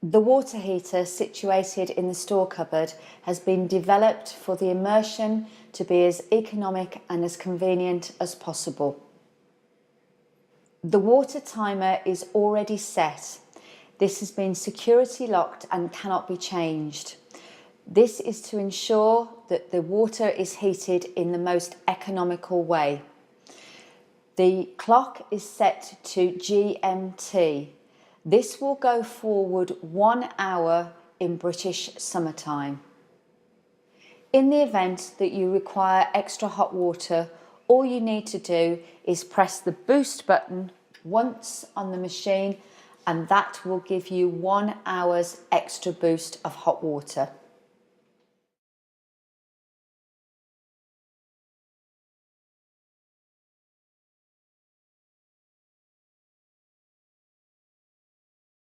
The water heater situated in the store cupboard has been developed for the immersion to be as economic and as convenient as possible. The water timer is already set. This has been security locked and cannot be changed. This is to ensure that the water is heated in the most economical way. The clock is set to GMT. This will go forward 1 hour in British summertime. In the event that you require extra hot water, all you need to do is press the boost button once on the machine, and that will give you 1 hour's extra boost of hot water.